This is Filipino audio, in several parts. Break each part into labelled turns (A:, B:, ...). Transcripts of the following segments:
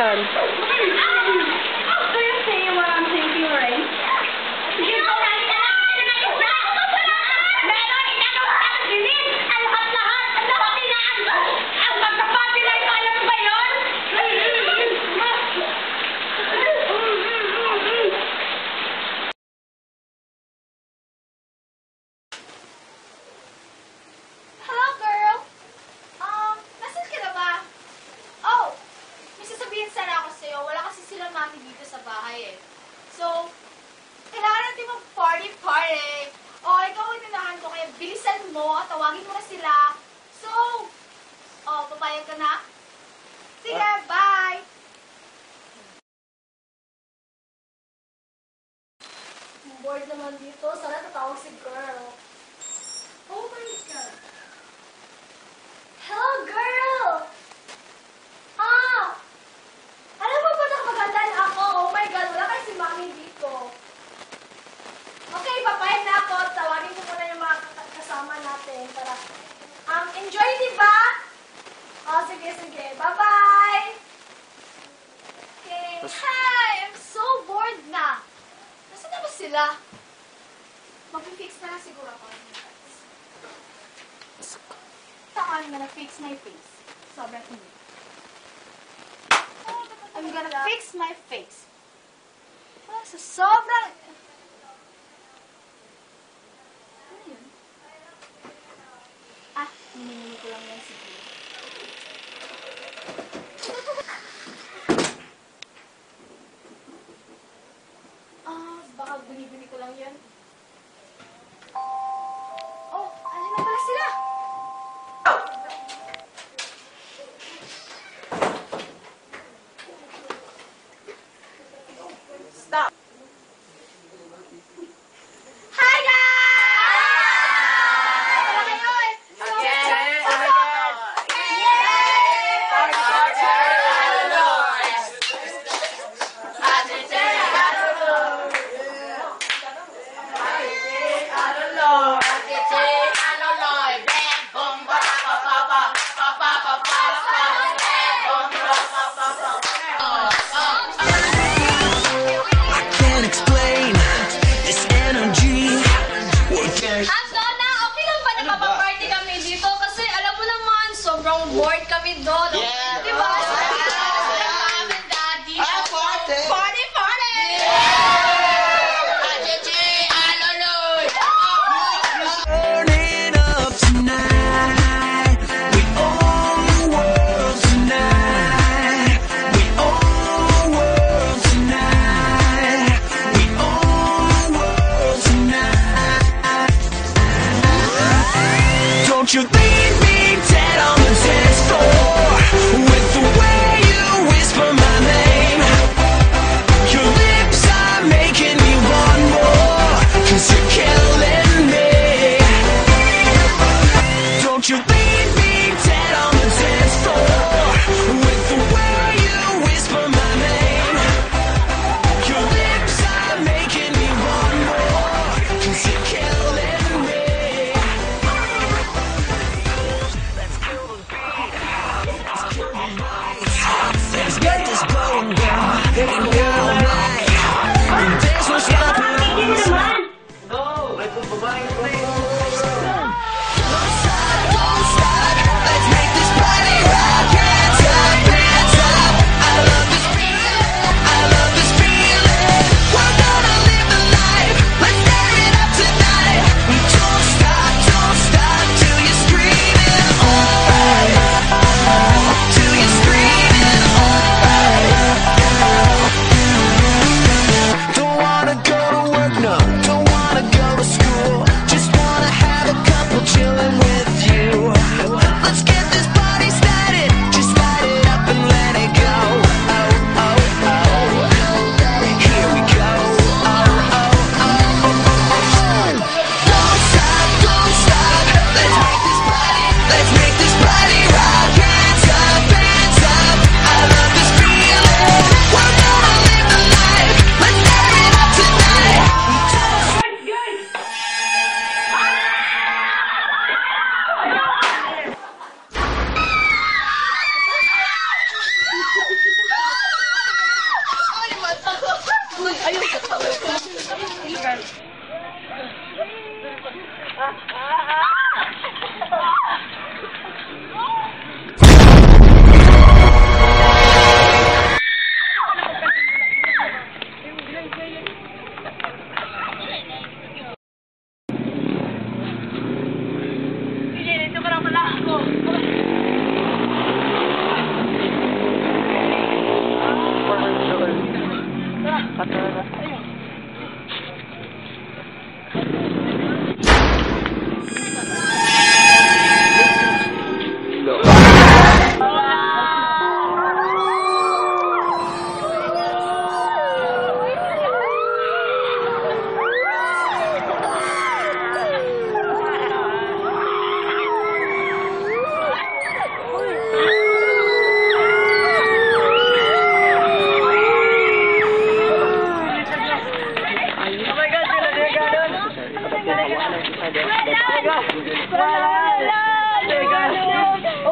A: reaction.
B: Do you see what I'm thinking, right?
C: So, kailangan natin mag-party-party. O, ikaw ang tinahan ko, kaya bilisan mo, tawagin mo na sila. So, papayag ka na? Sige, bye! Bored naman dito. Sana tatawag si girl. Oh my God! Hello, girl! Alam mo ba magandaan ako? Oh my God, wala kasi si Mami dito. Okay, papayag na ako. Tawagin ko muna yung mga kasama natin. Tara. Enjoy, diba? Oh, sige. Bye-bye! Okay. Hi! I'm so bored na. Nasaan na ba sila? Mag-fix na lang siguro ako. I'm gonna fix my face. Sobrang init. I'm gonna fix my face. So sobrang... Ano yun? Hinihili ko lang yan siguro. Baka binibili ko lang yan. Oh, ano na pala sila? Stop. Hi bored kami doon. Yeah. Diba? Mom and Daddy. Party!
D: Burning up tonight. We own the world tonight. We own the world tonight. We own the world tonight. Don't you leave me dead on the dance floor with the way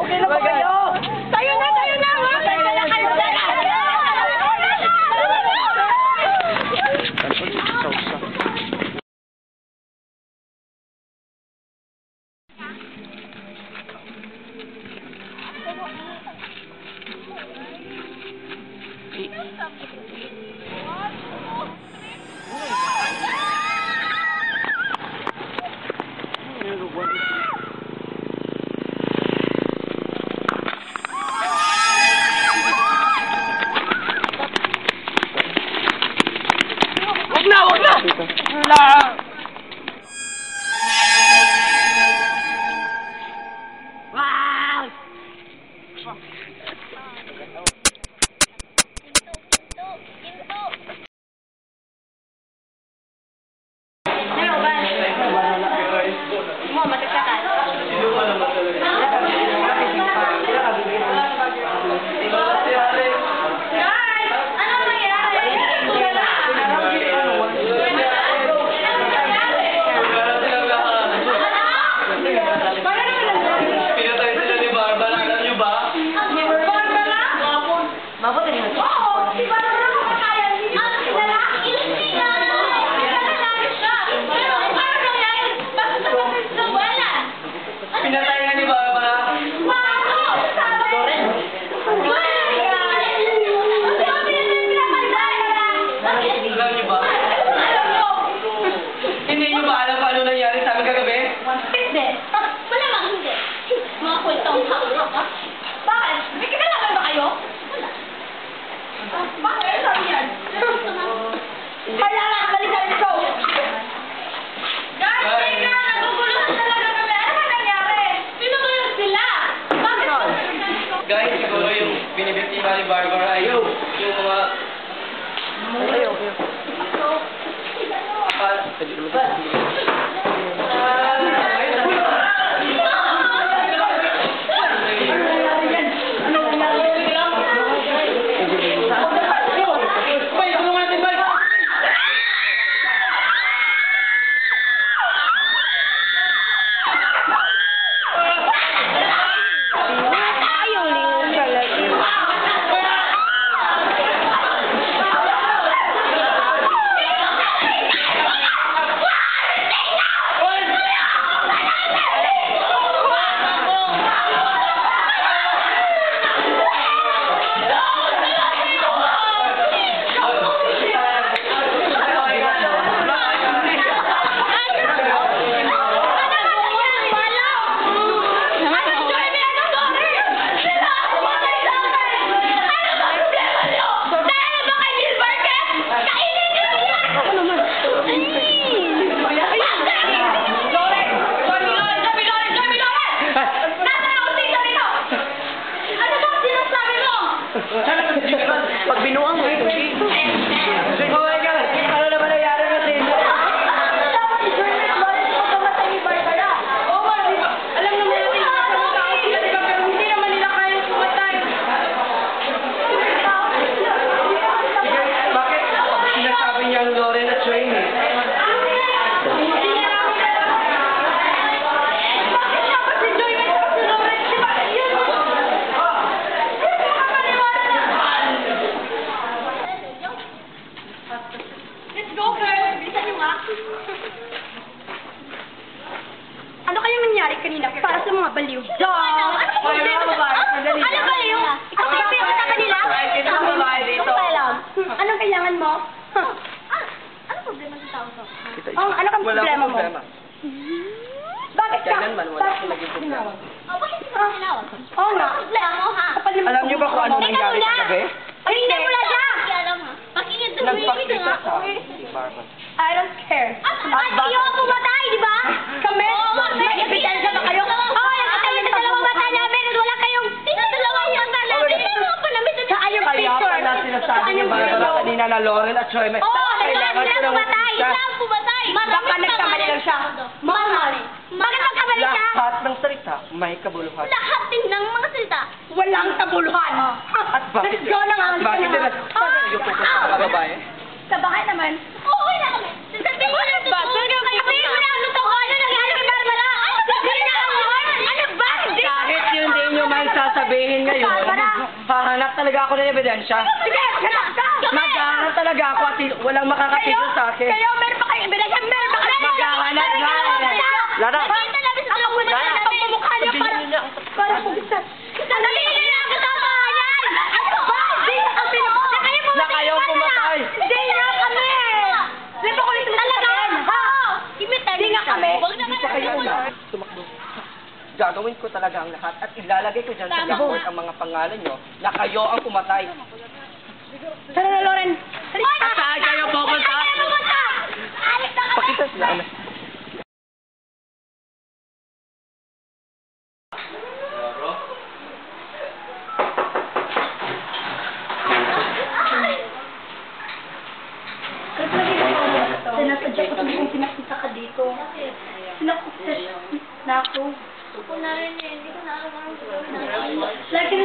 C: Okay na ba kayo? Tayo na! Tayo na! Tayo na kayo! Wag na! Wala! Wow! Hello, ba? Mo, matagsakan. Guys! Ano nangyari?
A: Pinatay sila ni Barbara, alam niyo ba?
C: Mabuti niyo. Oo, si Barbara kumakayan. Ang lalaki, ilan siya? Lalaki siya. Pero paano nangyari? Bakit sa mga wala?
A: Pinatay nga ni Barbara.
C: Paano? Sabi?
A: Alam niyo ba? Hindi niyo ba alam paano nangyari sa amin kagabi?
C: Hindi. Malamang hindi. Mga kultong haka. Bakit? May kinalaman ba kayo? Wala. Bakit? Saan yan? Kaya lang, balikan ito. Guys, teka! Naguguluhan talaga kami. Ano ba nangyari? Sino ba yun sila? Bakit?
A: Guys, siguro yung binibiktima ni Barbara ay yung mga... naging problema.
B: Oh, bakit hindi mo tinawag?
C: Oo nga.
B: Problema mo, ha?
A: Alam niyo ba kung ano nangyari
B: muna.
A: kagabi?
B: Pakinggan mo na siya! Alam ha? Pakinggan mo
A: Nagpakita sa si Barbara.
C: I don't care.
B: Ayaw ka pumatay, di ba?
C: Kami?
B: Oo,
C: May ebidensya ba kayo?
B: Oo, nakatayo sa dalawang mata namin at wala kayong... Sino dalawang mata namin? Sino mo pa namin sa
C: Saan yung
A: Kaya
C: picture?
A: pala sinasabi ni Barbara kanina na Laurel at Joy, may
B: Oo,
A: kailangan
B: sila
A: silang
B: pumatay!
A: siya.
B: Sila pumatay!
C: Baka nagkamali lang siya. Mamali.
B: Bakit nagkamali siya?
A: Lahat ng salita may kabuluhan.
B: Lahat din ng mga salita.
C: Walang kabuluhan.
A: At bakit?
C: Let's go na nga.
A: Bakit nila? Bakit yung pupunta sa mga babae?
C: Sa bahay naman.
B: Oo, na kami. Sasabihin mo na ba? Sabihin mo na ano to? Ano nangyari kay Barbara? Sabihin na ako. Ano ba?
A: Kahit yun din yung may sasabihin ngayon, hahanap talaga ako ng ebidensya.
C: Sige, hanap ka.
A: Maghahanap talaga ako at walang makakatigil sa akin.
C: Kayo, meron pa kayo ebidensya? Meron pa kayo?
A: Maghahanap nga eh. Lara,
B: Nakita namin sa dalawang mata
C: Ang
B: namin.
C: pamumukha niyo
A: sabihin niyo na ang
C: para pugisan.
B: Sabihin na lang sa bayan! Ano ba?
C: Hindi na kami.
A: na kayo pumatay.
C: Hindi na kami. Di ba kulit mo sabihin? Ha?
B: Hindi
C: nga kami.
B: Huwag na
A: Hindi pa kayo lahat tumakbo. Gagawin ko talaga ang lahat at ilalagay ko dyan sa
B: Tama.
A: gagawin ang mga pangalan nyo na kayo ang pumatay.
C: Tara na, Loren.
A: At saan kayo pupunta?
B: Alis na kami!
A: Pakita sila. Ano?
C: Sinasadya ko kung pinakita ka dito. Sinakita na ako.
B: Ako na rin eh. Hindi ko na alam ang gagawin natin.
C: Lagi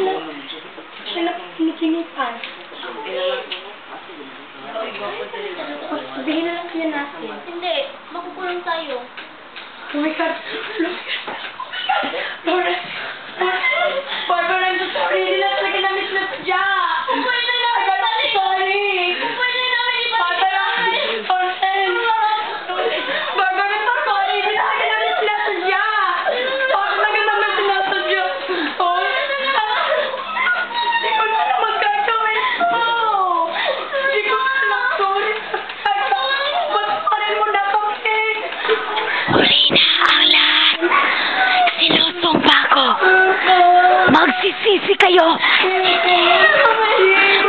C: na sinisinipan. Sabihin na lang kanya natin.
B: Hindi. Makukulong tayo.
C: Oh my God. Loren. Barbara, I'm so sorry. Hindi na talaga namin sinasadya.
B: Kung pwede namin ibalik.
C: Sorry.
B: Kung pwede namin ibalik.
C: Barbara, Loren. Barbara, so sorry. Hindi na talaga namin sinasadya. Sorry talaga namin sinasadya. Sorry. Hindi ko na alam magkakawin ko. Hindi ko na alam. Sorry. Pagparin mo na kami.
E: Huli na ang lahat. Sinusumpa ko. Magsisisi kayo.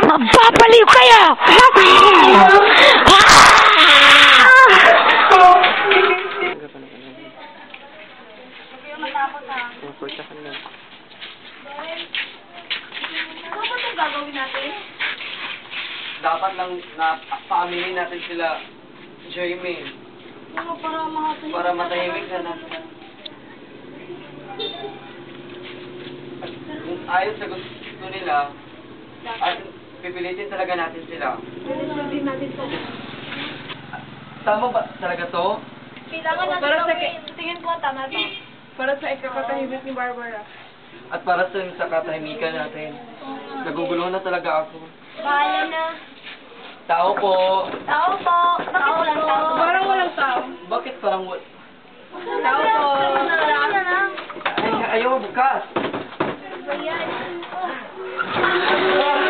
E: Magbabaliw kayo.
B: Gagawin natin?
A: Dapat lang na paaminin natin sila, Jamie, para matahimik na natin. At kung ayaw sa gusto nila, at pipilitin talaga natin sila. Tama ba talaga to?
B: Kailangan natin
C: Para sa
B: gawin. Tingin ko tama to.
C: Para sa ikakatahimik ni Barbara.
A: At para sa katahimikan natin. Naguguluhan na talaga ako.
B: Bahala na.
A: Tao po.
B: Tao po. Bakit walang tao?
C: Parang walang tao.
A: Bakit parang
C: Tao po.
A: Ay, ayaw bukas.
B: Ayan.
A: Hoy!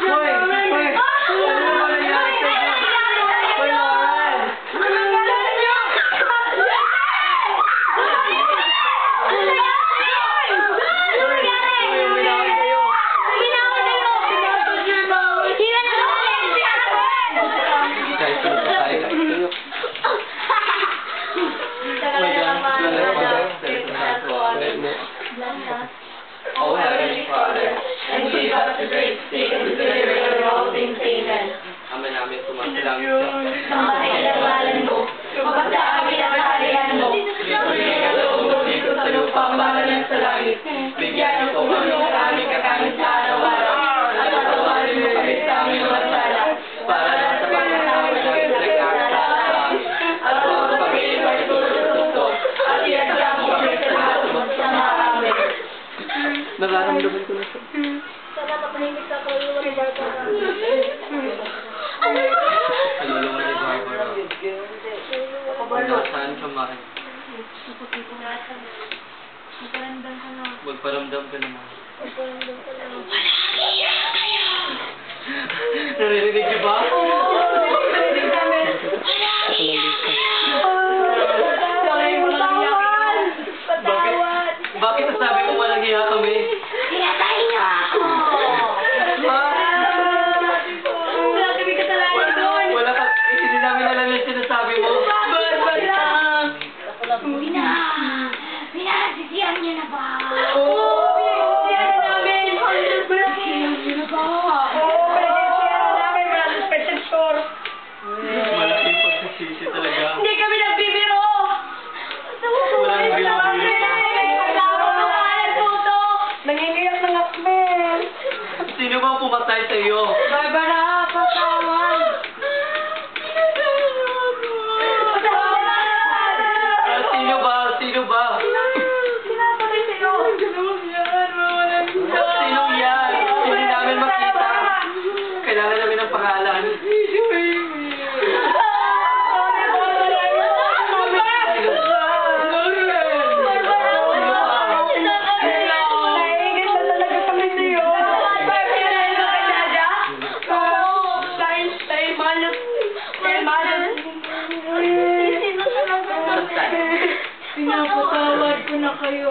A: Hoy! Ano ba nangyari sa'yo? Hoy, Lauren! Hoy, uminawin kayo. Kahit ano pa tayo, kayo. Hoy, oh, Heavenly Father, and give us the great stick to deliver all things amen. Ama namin sumasalangit ka.
C: Mapagkailangalan mo. Mapagkaamin ang kaharian mo. Bigyan ang loob dito sa lupang bahalan sa langit. Bigyan ang tumulong sa aming kakanin sa araw-araw. At patawarin mo kami sa aming mga sala.
A: Para lang sa pagkakawin ng nag-aakta sa amin.
C: At huwag kami ipagtulog sa gusto. At iadya mo kami sa lahat ng masama amin.
A: Nararamdaman ko na siya.
B: Sana mapahimik sa kaluluwa ni Barbara.
A: Kaluluwa ni Barbara. Nasaan ka, Mari?
B: Magparamdam ka na.
A: Magparamdam ka naman.
B: Magparamdam ka na.
A: Naririnig niyo ba?
C: Sorry mo lang yan.
A: Bakit? pangalan.
C: Pinapatawad ko na kayo.